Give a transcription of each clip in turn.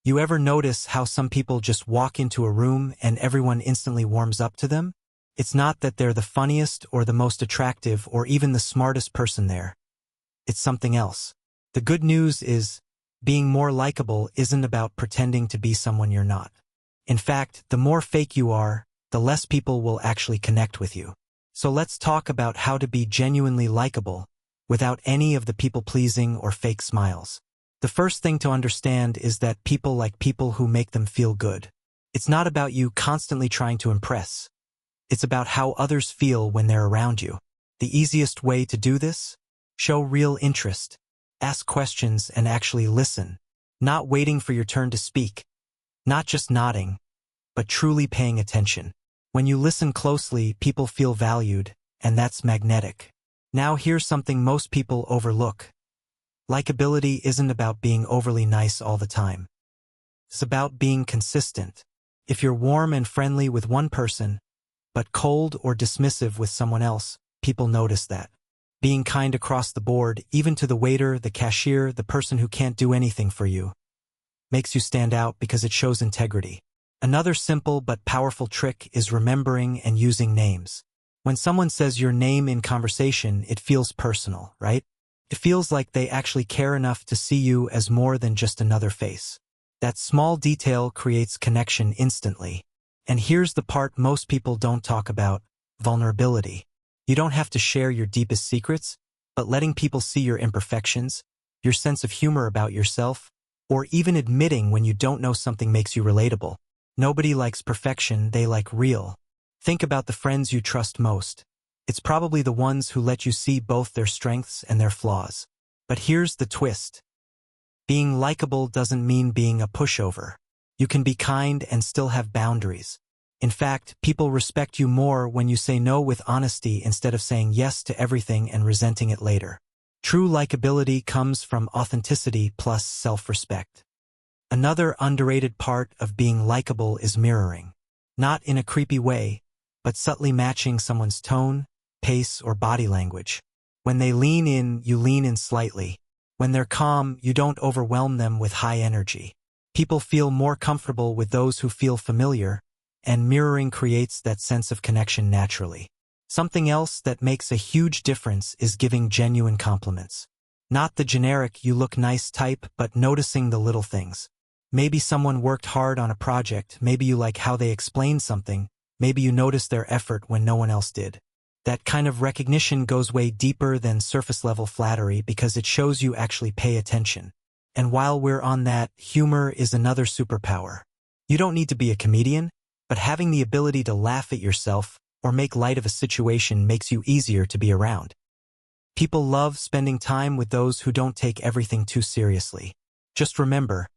You ever notice how some people just walk into a room and everyone instantly warms up to them? It's not that they're the funniest or the most attractive or even the smartest person there. It's something else. The good news is, being more likable isn't about pretending to be someone you're not. In fact, the more fake you are, the less people will actually connect with you. So let's talk about how to be genuinely likable without any of the people-pleasing or fake smiles. The first thing to understand is that people like people who make them feel good. It's not about you constantly trying to impress. It's about how others feel when they're around you. The easiest way to do this? Show real interest. Ask questions and actually listen. Not waiting for your turn to speak. Not just nodding, but truly paying attention. When you listen closely, people feel valued, and that's magnetic. Now here's something most people overlook. Likability isn't about being overly nice all the time. It's about being consistent. If you're warm and friendly with one person, but cold or dismissive with someone else, people notice that. Being kind across the board, even to the waiter, the cashier, the person who can't do anything for you, makes you stand out because it shows integrity. Another simple but powerful trick is remembering and using names. When someone says your name in conversation, it feels personal, right? It feels like they actually care enough to see you as more than just another face. That small detail creates connection instantly. And here's the part most people don't talk about: vulnerability. You don't have to share your deepest secrets, but letting people see your imperfections, your sense of humor about yourself, or even admitting when you don't know something makes you relatable. Nobody likes perfection, they like real. Think about the friends you trust most. It's probably the ones who let you see both their strengths and their flaws. But here's the twist. Being likable doesn't mean being a pushover. You can be kind and still have boundaries. In fact, people respect you more when you say no with honesty instead of saying yes to everything and resenting it later. True likability comes from authenticity plus self-respect. Another underrated part of being likable is mirroring. Not in a creepy way, but subtly matching someone's tone, pace, or body language. When they lean in, you lean in slightly. When they're calm, you don't overwhelm them with high energy. People feel more comfortable with those who feel familiar, and mirroring creates that sense of connection naturally. Something else that makes a huge difference is giving genuine compliments. Not the generic "you look nice" type, but noticing the little things. Maybe someone worked hard on a project, maybe you like how they explained something, maybe you notice their effort when no one else did. That kind of recognition goes way deeper than surface-level flattery because it shows you actually pay attention. And while we're on that, humor is another superpower. You don't need to be a comedian, but having the ability to laugh at yourself or make light of a situation makes you easier to be around. People love spending time with those who don't take everything too seriously. Just remember,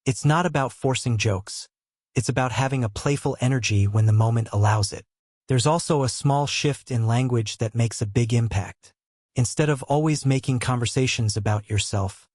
it's not about forcing jokes. It's about having a playful energy when the moment allows it. There's also a small shift in language that makes a big impact. Instead of always making conversations about yourself,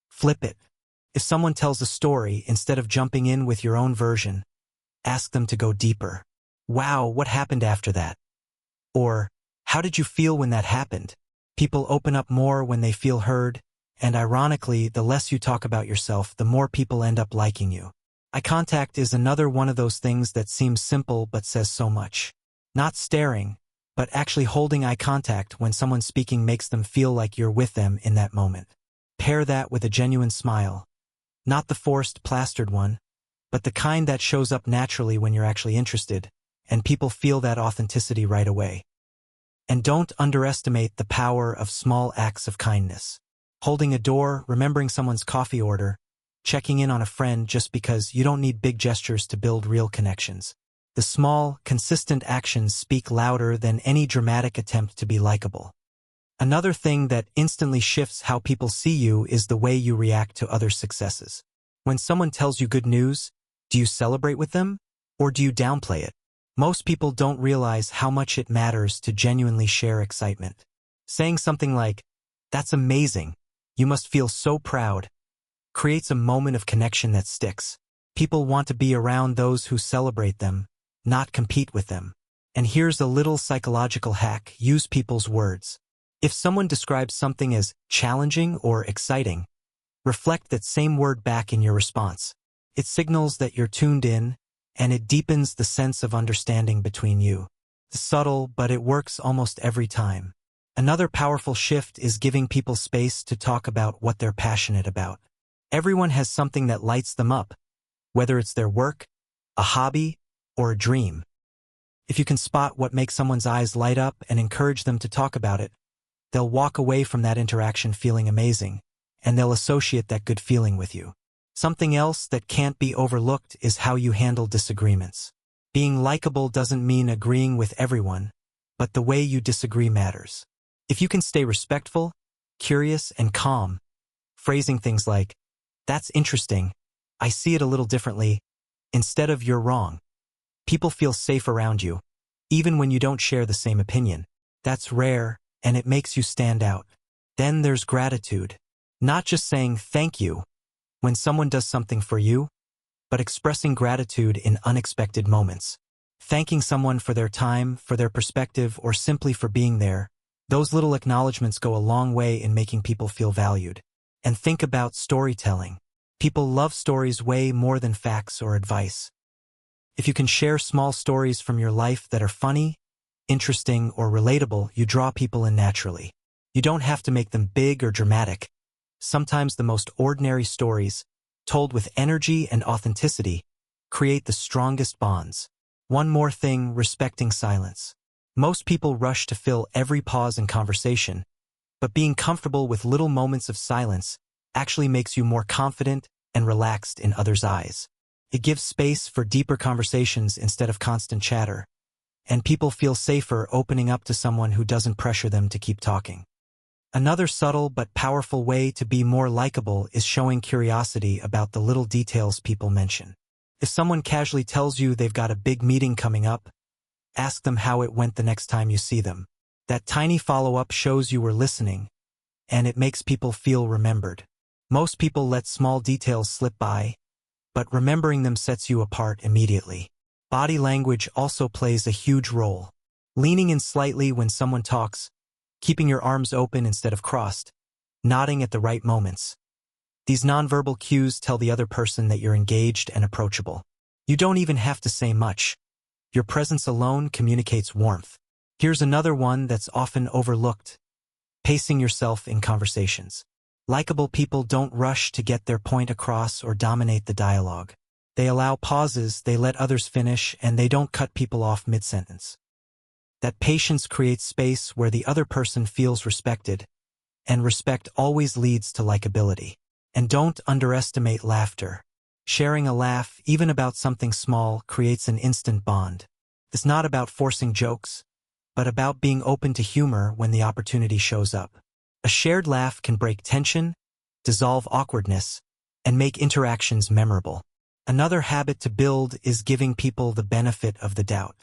flip it. If someone tells a story, instead of jumping in with your own version, ask them to go deeper. Wow, what happened after that? Or, how did you feel when that happened? People open up more when they feel heard, and ironically, the less you talk about yourself, the more people end up liking you. Eye contact is another one of those things that seems simple but says so much. Not staring, but actually holding eye contact when someone's speaking makes them feel like you're with them in that moment. Pair that with a genuine smile. Not the forced, plastered one, but the kind that shows up naturally when you're actually interested, and people feel that authenticity right away. And don't underestimate the power of small acts of kindness. Holding a door, remembering someone's coffee order, checking in on a friend just because you don't need big gestures to build real connections. The small, consistent actions speak louder than any dramatic attempt to be likable. Another thing that instantly shifts how people see you is the way you react to others' successes. When someone tells you good news, do you celebrate with them, or do you downplay it? Most people don't realize how much it matters to genuinely share excitement. Saying something like, "That's amazing, you must feel so proud," creates a moment of connection that sticks. People want to be around those who celebrate them, not compete with them. And here's a little psychological hack: use people's words. If someone describes something as challenging or exciting, reflect that same word back in your response. It signals that you're tuned in, and it deepens the sense of understanding between you. It's subtle, but it works almost every time. Another powerful shift is giving people space to talk about what they're passionate about. Everyone has something that lights them up, whether it's their work, a hobby, or a dream. If you can spot what makes someone's eyes light up and encourage them to talk about it, they'll walk away from that interaction feeling amazing, and they'll associate that good feeling with you. Something else that can't be overlooked is how you handle disagreements. Being likable doesn't mean agreeing with everyone, but the way you disagree matters. If you can stay respectful, curious, and calm, phrasing things like, "That's interesting, I see it a little differently," instead of "you're wrong," people feel safe around you, even when you don't share the same opinion. That's rare, and it makes you stand out. Then there's gratitude. Not just saying thank you when someone does something for you, but expressing gratitude in unexpected moments. Thanking someone for their time, for their perspective, or simply for being there. Those little acknowledgments go a long way in making people feel valued. And think about storytelling. People love stories way more than facts or advice. If you can share small stories from your life that are funny, interesting, or relatable, you draw people in naturally. You don't have to make them big or dramatic. Sometimes the most ordinary stories, told with energy and authenticity, create the strongest bonds. One more thing, respecting silence. Most people rush to fill every pause in conversation, but being comfortable with little moments of silence actually makes you more confident and relaxed in others' eyes. It gives space for deeper conversations instead of constant chatter, and people feel safer opening up to someone who doesn't pressure them to keep talking. Another subtle but powerful way to be more likable is showing curiosity about the little details people mention. If someone casually tells you they've got a big meeting coming up, ask them how it went the next time you see them. That tiny follow-up shows you were listening, and it makes people feel remembered. Most people let small details slip by, but remembering them sets you apart immediately. Body language also plays a huge role. Leaning in slightly when someone talks, keeping your arms open instead of crossed, nodding at the right moments. These nonverbal cues tell the other person that you're engaged and approachable. You don't even have to say much. Your presence alone communicates warmth. Here's another one that's often overlooked: pacing yourself in conversations. Likable people don't rush to get their point across or dominate the dialogue. They allow pauses, they let others finish, and they don't cut people off mid-sentence. That patience creates space where the other person feels respected, and respect always leads to likability. And don't underestimate laughter. Sharing a laugh, even about something small, creates an instant bond. It's not about forcing jokes, but about being open to humor when the opportunity shows up. A shared laugh can break tension, dissolve awkwardness, and make interactions memorable. Another habit to build is giving people the benefit of the doubt.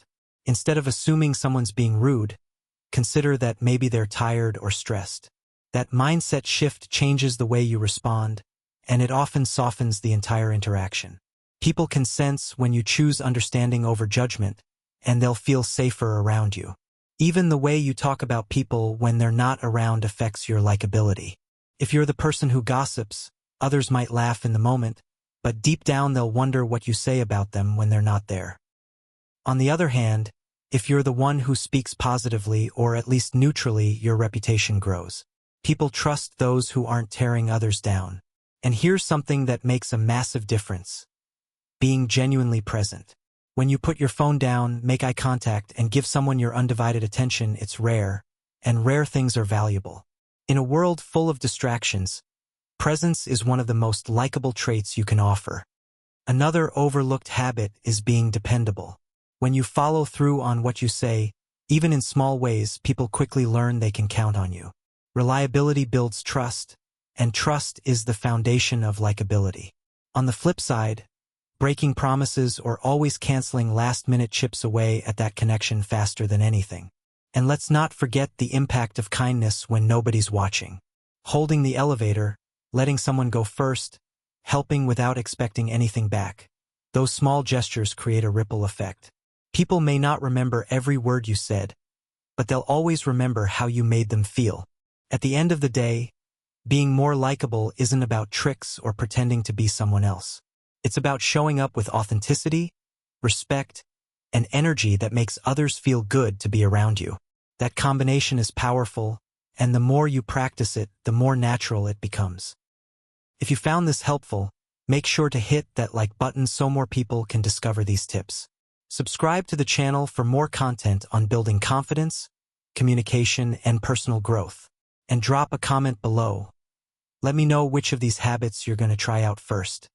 Instead of assuming someone's being rude, consider that maybe they're tired or stressed. That mindset shift changes the way you respond, and it often softens the entire interaction. People can sense when you choose understanding over judgment, and they'll feel safer around you. Even the way you talk about people when they're not around affects your likability. If you're the person who gossips, others might laugh in the moment, but deep down they'll wonder what you say about them when they're not there. On the other hand, if you're the one who speaks positively or at least neutrally, your reputation grows. People trust those who aren't tearing others down. And here's something that makes a massive difference: being genuinely present. When you put your phone down, make eye contact, and give someone your undivided attention, it's rare, and rare things are valuable. In a world full of distractions, presence is one of the most likable traits you can offer. Another overlooked habit is being dependable. When you follow through on what you say, even in small ways, people quickly learn they can count on you. Reliability builds trust, and trust is the foundation of likability. On the flip side, breaking promises or always canceling last-minute chips away at that connection faster than anything. And let's not forget the impact of kindness when nobody's watching. Holding the elevator, letting someone go first, helping without expecting anything back. Those small gestures create a ripple effect. People may not remember every word you said, but they'll always remember how you made them feel. At the end of the day, being more likable isn't about tricks or pretending to be someone else. It's about showing up with authenticity, respect, and energy that makes others feel good to be around you. That combination is powerful, and the more you practice it, the more natural it becomes. If you found this helpful, make sure to hit that like button so more people can discover these tips. Subscribe to the channel for more content on building confidence, communication, and personal growth. And drop a comment below. Let me know which of these habits you're going to try out first.